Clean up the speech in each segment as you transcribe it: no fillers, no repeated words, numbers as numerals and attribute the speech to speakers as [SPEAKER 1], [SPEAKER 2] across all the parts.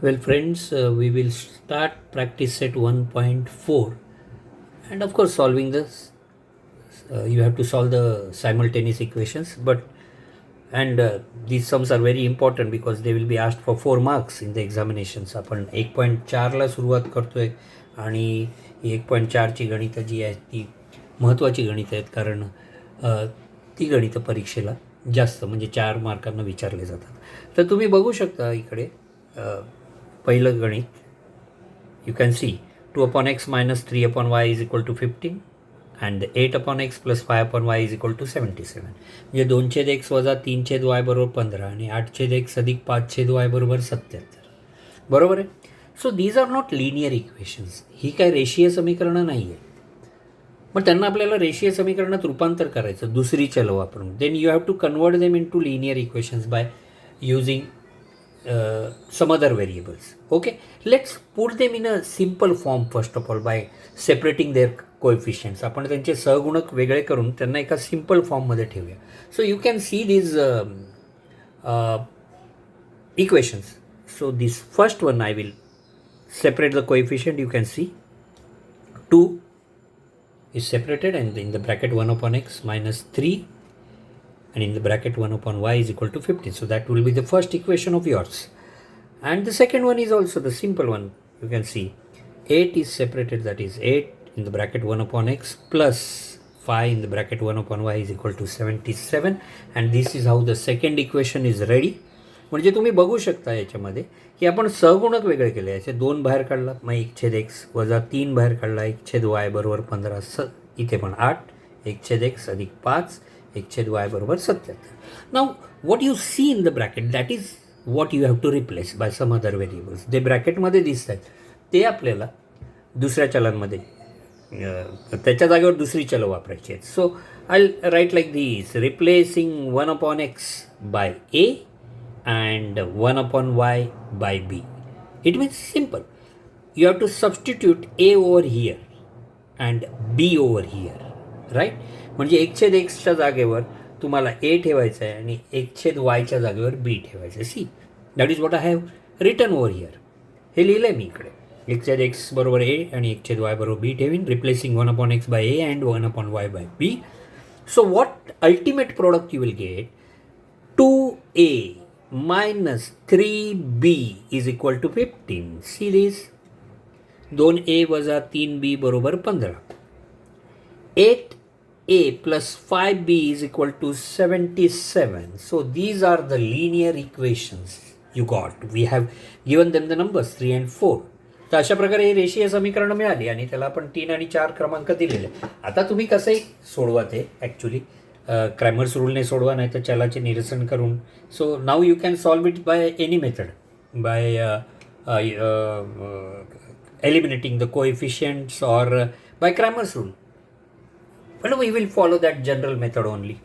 [SPEAKER 1] Well, friends, we will start practice set 1.4, and of course, solving this. You have to solve the simultaneous equations, but and these sums are very important because they will be asked for 4 marks in the examinations. आपण 1.4ला सुरुवात करतोय आणि 1.4ची गणितं जी आहेत ती महत्त्वाची गणितं आहेत कारण ती गणितं परीक्षेला जास्त म्हणजे 4 मार्कांना विचारले जातात. तर तुम्ही बघू शकता इकडे पहिलं गणित you can see 2 upon x minus 3 upon y is equal to 15 and 8 upon x plus 5 upon y is equal to 77. म्हणजे 2 छेद x वजा 3 छेद y बरोबर 15 आणि 8 छेद x अधिक 5 छेद y बरोबर 77. बरोबर आहे. So these are not linear equations. ही काय रेषीय समीकरणं नाही आहेत. मग त्यांना आपल्याला रेषीय समीकरणात रूपांतर करायचं दुसरी चल वापरून. Then you have to convert them in to linear equations by using some other variables. Okay, let's put them in a simple form first of all by separating their coefficients. आपण त्यांचे सहगुणक वेगळे करून त्यांना एका सिम्पल फॉर्ममध्ये ठेवूया. So you can see these equations. So this first one I will separate the coefficient. You can see 2 is separated and in the bracket 1 upon x minus 3 and in the bracket 1 upon y is equal to 15. So that will be the first equation of yours. And the second one is also the simple one. You can see 8 is separated, that is 8 in the bracket 1 upon x plus 5 in the bracket 1 upon y is equal to 77. And this is how the second equation is ready. म्हणजे तुम्ही बघू शकता याच्यामध्ये की आपण सहगुणक वेगळे केले. याचे 2 बाहेर काढला मग 1 छेद x वजा 3 बाहेर काढला 1 छेद y बरोबर 15 इथे पण 8 1 छेद x अधिक 5 1 छेद y बरोबर 77. Now what you see in the bracket that is what you have to replace by some other variables. जे ब्रॅकेटमध्ये दिसत आहेत ते आपल्याला दुसऱ्या चलांमध्ये त्याच्या जागेवर दुसरी चलं वापरायची आहेत. So I write like this replacing 1 upon x by a and 1 upon y by b. It means simple. You have to substitute a over here and b over here, right? म्हणजे 1 छेद xच्या जागेवर तुम्हाला a ठेवायचं आहे आणि 1 छेद yच्या जागेवर b ठेवायचं आहे. See that is what I have written over here. हे लिहिलं आहे मी इकडे 1 छेद x बरोबर a आणि 1 छेद y बरोबर b ठेवीन. Replacing 1 upon x by a and 1 upon y by b. So what ultimate product you will get? 2a minus 3b is equal to 15. See this? 2a वजा 3b बरोबर 15. 8a plus 5b is equal to 77. So these are the linear equations you got. We have given them the numbers 3 and 4. तर अशा प्रकारे ही रेषीय समीकरणं मिळाली आणि त्याला आपण 3 आणि 4 क्रमांक दिलेले. आता तुम्ही कसंही सोडवा ते ॲक्च्युली क्रॅमर्स रूलने सोडवा नाही तर चलाचे निरसन करून. So now you can solve it by any method by eliminating the coefficients or by Cramer's rule. But we will follow that general method only,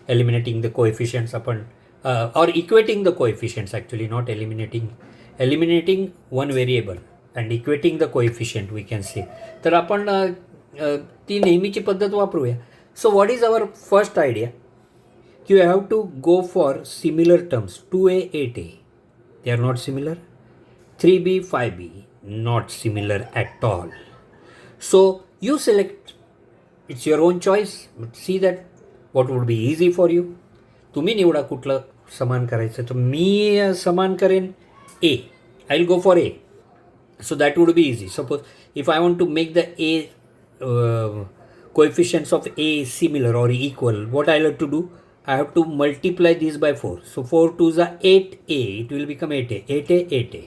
[SPEAKER 1] eliminating the coefficients upon or equating the coefficients, actually not eliminating one variable and equating the coefficient we can say. तर आपण ती नेहमीची पद्धत वापरूया. So what is our first idea? You have to go for similar terms. 2a 8a, they are not similar. 3b 5b, not similar at all. So you select, it's your own choice, but see that what would be easy for you. तुम्ही निवडा कुठलं समान करायचं. तर मी समान करेन a. I will go for a. So that would be easy. Suppose if I want to make the a coefficients of a similar or equal, what I have to do? I have to multiply this by 4. So 4 2s are 8a. It will become 8a. 8a 8a.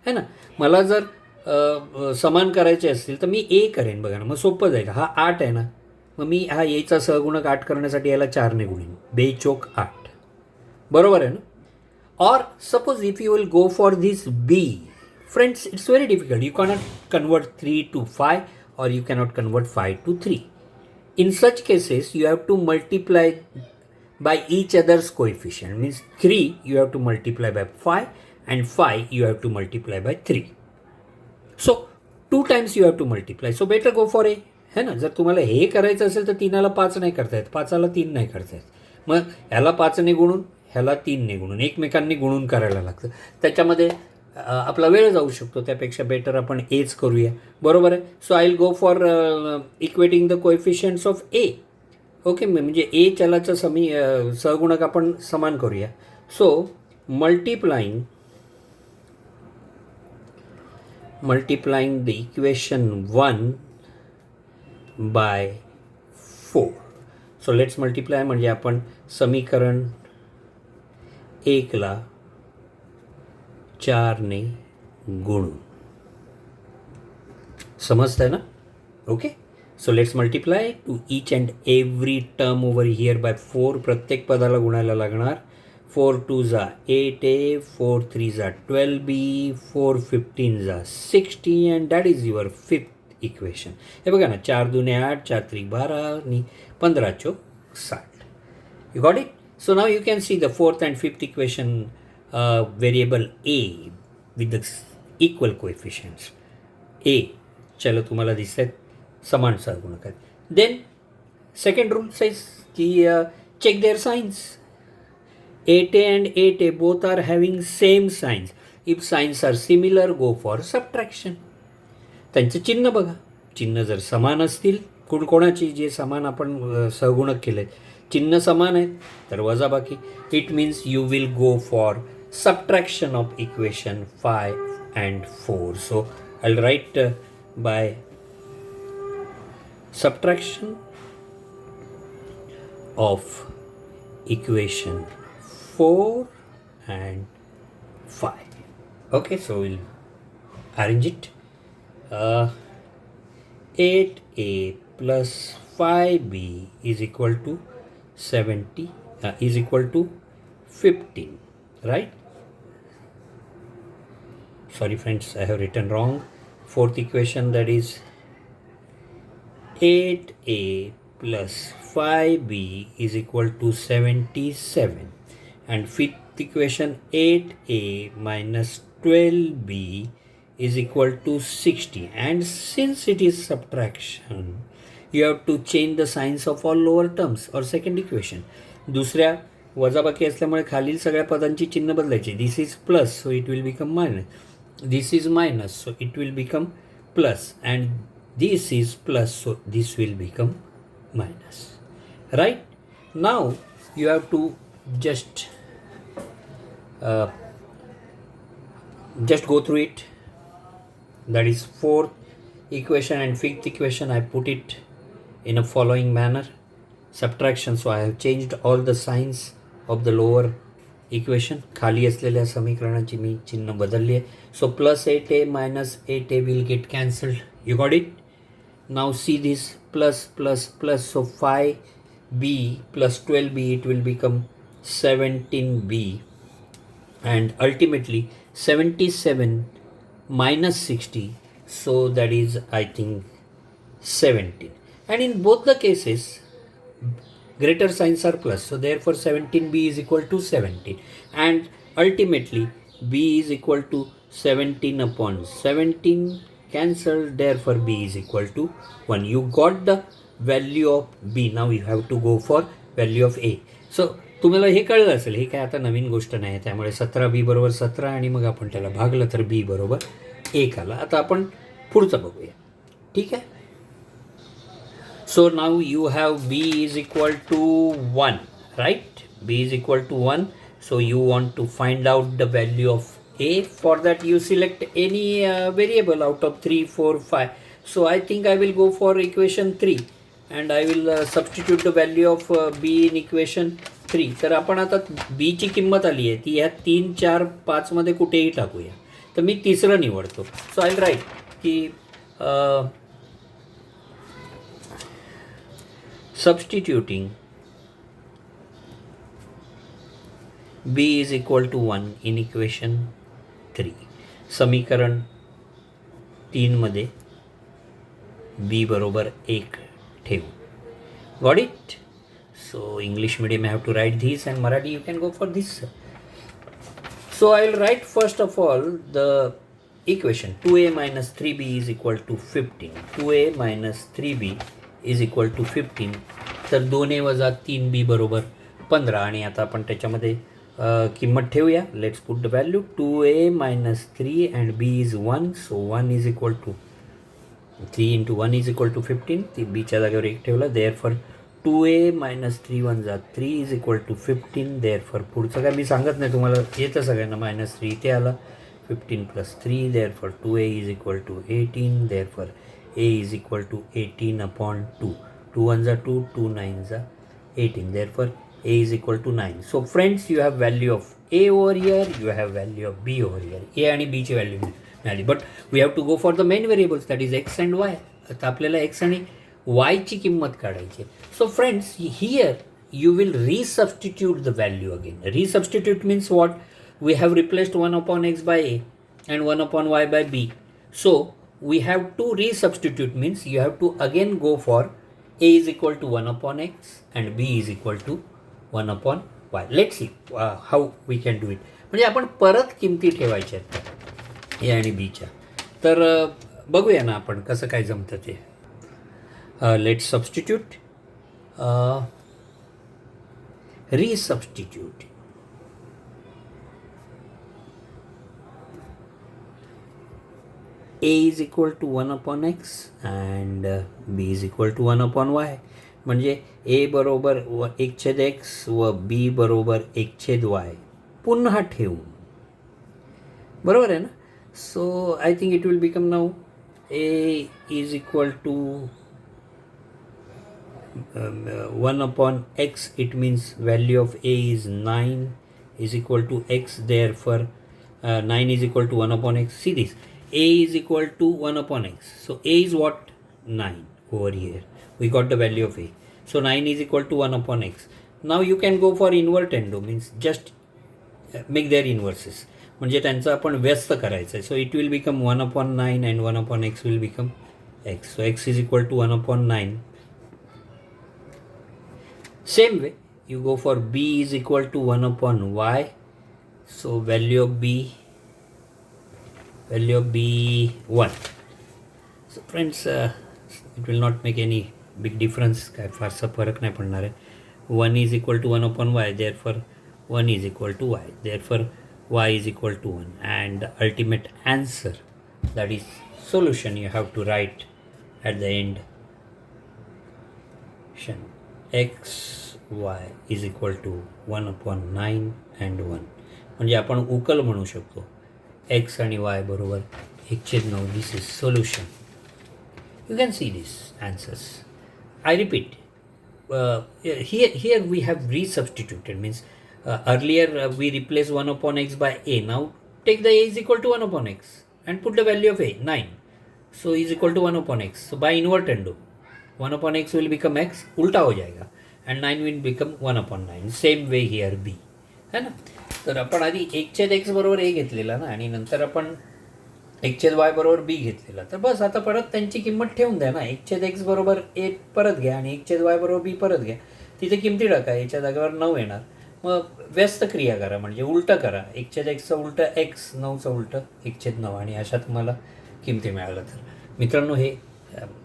[SPEAKER 1] है ना. मला जर समान करायचे असतील तर मी ए करेन. बघा ना मग सोपं जाईल. हा 8 आहे ना मग मी हा एचा सहगुणक 8 करण्यासाठी याला 4ने गुणीन. 2 चोक 8. बरोबर आहे ना. और suppose if you will go for this B, friends it's very difficult. You cannot convert 3 to 5 or you cannot convert 5 to 3. In such cases you have to multiply by each other's coefficient. Means 3 you have to multiply by 5 and 5 you have to multiply by 3. So 2 times you have to multiply. So better go for a. है ना. जर तुम्हाला हे करायचं असेल तर 3ला 5 नाही करता येत, 5ला 3 नाही करता येत. मग ह्याला 5ने गुणून ह्याला 3ने गुणून एकमेकांनी गुणून करायला लागतं. त्याच्यामध्ये आपला वेळ जाऊ शकतो, त्यापेक्षा बेटर आपण एच करूया. बरोबर आहे. So I will go for equating the coefficients of a. Okay, म्हणजे ए चलाचं सहगुणक आपण समान करूया. So multiplying the equation 1 by 4. So let's multiply म्हणजे आपण समीकरण 1 ला 4 ने गुणू. समजतंय ना? Okay, so let's multiply to each and every term over here by 4. प्रत्येक पदाला गुणायला लागणार. 4 2 जा 8a, 4 3 जा 12b, 4 15 जा 60 and that is your fifth equation. हे बघा ना, 4 2 8, 4 3 12 आणि 15 4 60. You got it? So now you can see the fourth and fifth equation variable a with the equal coefficients. a चलो तुम्हाला दिसत आहेत समान सहगुणक आहेत. देन सेकंड रूल says की check their signs. 8a and 8a both are having same signs. If signs are similar, go for subtraction. त्यांचं चिन्ह बघा. चिन्ह जर समान असतील, कोणाची जे समान आपण सहगुणक केले चिन्ह समान आहेत तर वजाबाकी. It means you will go for subtraction of equation 5 and 4. So I'll write by subtraction of equation 4 and 5. Okay, so we'll arrange it. 8a plus 5b is equal to 70 is equal to 15, right? Sorry friends, I have written wrong. Fourth equation, that is 8a plus 5b is equal to 77, and fifth equation 8a minus 12b is equal to 60. And since it is subtraction, you have to change the signs of all lower terms or second equation. दुसऱ्या वजाबाकी असल्यामुळे खालील सगळ्या पदांची चिन्ह बदलायची. This is plus, so it will become minus. This is minus, so it will become plus, and this is plus, so this will become minus. Right? Now you have to just go through it. That is fourth equation and fifth equation. I put it in a following manner. Subtraction, so I have changed all the signs of the lower equation. खाली असलेल्या समीकरणाची मी चिन्ह बदलली आहे. So plus 8a minus 8a will get cancelled. You got it? Now see this plus plus plus, so 5b plus 12b, it will become 17b, and ultimately 77 minus 60, so that is I think 17. And in both the cases greater signs are plus, so therefore 17b is equal to 17, and ultimately b is equal to 17 upon 17 cancelled, therefore b is equal to 1. You got the value of b. Now you have to go for value of a. So तुम्हाला हे कळलं असेल, हे काय आता नवीन गोष्ट नाही. त्यामुळे 17b बरोबर 17 आणि मग आपण त्याला भागलं तर b बरोबर 1 आला. आता आपण पुढचं बघूया. ठीक आहे. So now you have b is equal to 1, right? b is equal to 1. So you want to find out the value of a. For that you select any variable out of 3, 4, 5. So I think I will go for equation 3 and I will substitute the value of b in equation 3. तर आपण आता b ची किंमत आली आहे ती ह्या 3, 4, 5 मध्ये कुठेही टाकूया. तर मी तिसरं निवडतो. सो आय विल राईट की substituting b is equal to 1 in equation 3. समीकरण 3 मध्ये b बरोबर 1 ठेवू. Got it? So English medium I have to write this, and Marathi you can go for this. So I will write first of all the equation 2a minus 3b is equal to 15. 2a minus 3b is equal to 15. तर 2a वजा 3b बरोबर 15. आणि आता आपण त्याच्यामध्ये किंमत ठेवूया. Let's put the value 2a minus 3 and b is 1. So 1 is equal to 3 into 1 is equal to 15. ती बीच्या जागेवर 1 ठेवला. Therefore 2a minus 3 1 जा 3 is equal to 15. Therefore पुढचं काय मी सांगत नाही तुम्हाला, येतं सगळ्यांना. -3 इथे आला. 15 plus 3. Therefore 2a is equal to 18. Therefore a is equal to 18 upon 2. 2 1 जा 2, 2 9 जा 18. Therefore a is equal to 9. So friends, you have value of a over here, you have value of b over here. a आणि b ची value मिळाली. But we have to go for the main variables, that is x and y. आता आपल्याला x आणि वायची किंमत काढायची. So friends, here you will resubstitute the value again. Resubstitute means what? We have replaced 1 upon x by a and 1 upon y by b. So we have to resubstitute, means you have to again go for a is equal to 1 upon x and b is equal to 1 upon y. Let's see how we can do it. म्हणजे आपण परत किमती ठेवायच्या आहेत a आणि bच्या. तर बघूया ना आपण कसं काय जमतं ते. Let's substitute. Resubstitute. A is equal to 1 upon x and b is equal to 1 upon y. म्हणजे a बरोबर 1/x व b बरोबर 1/y पुन्हा ठेवून. बरोबर आहे ना. So I think it will become now a is equal to 1 upon x. It means value of a is 9 is equal to x. Therefore 9 is equal to 1 upon x. See this, a is equal to 1 upon x. So a is what? 9 over here. We got the value of a. So 9 is equal to 1 upon x. Now you can go for invertendo, means just make their inverses. म्हणजे त्यांचं आपण व्यस्त करायचं आहे. So it will become 1 upon 9 and 1 upon x will become x. So x is equal to 1 upon 9. Same way, you go for b is equal to 1 upon y. So value of b 1. So friends, it will not make any big difference. काय फारसा फरक नाही पडणार आहे. 1 is equal to 1 upon y. Therefore 1 is equal to y. Therefore y is equal to 1. And the ultimate answer, that is solution, you have to write at the end. x y is equal to 1 upon 9 and 1. म्हणजे आपण उकल म्हणू शकतो. x आणि y बरोबर 1/9. This is solution. You can see these answers. I repeat, here we have resubstituted, means earlier we replaced 1 upon x by a. Now take the a is equal to 1 upon x and put the value of a, 9. So is equal to 1 upon x. So by invertendo 1 upon x will become x, उल्टा हो जाएगा, and 9 will become 1 upon 9. Same way here b, है ना. तर आपण आधी 1/x बरोबर a घेतलेला ना, आणि नंतर आपण 1/y बरोबर b घेतलेला. तर बस आता परत त्यांची किंमत ठेवून द्या ना. 1/x बरोबर a परत घ्या आणि 1/y बरोबर b परत घ्या. तिथे किमती टाका, याच्या जागेवर 9 येणार. मग व्यस्त क्रिया करा, म्हणजे उलटं करा. 1/xचं उलटं x, 9चं उलटं 1/9, आणि अशा तुम्हाला किमती मिळाल्या. तर मित्रांनो, हे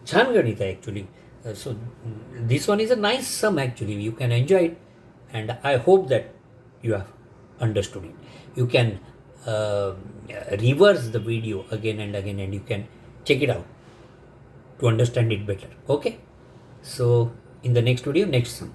[SPEAKER 1] छान गणित आहे actually. So this one is a nice sum actually. You can enjoy it, and I hope that you have understood it. You can reverse the video again and again, and you can check it out to understand it better. Okay, so in the next video, next sum.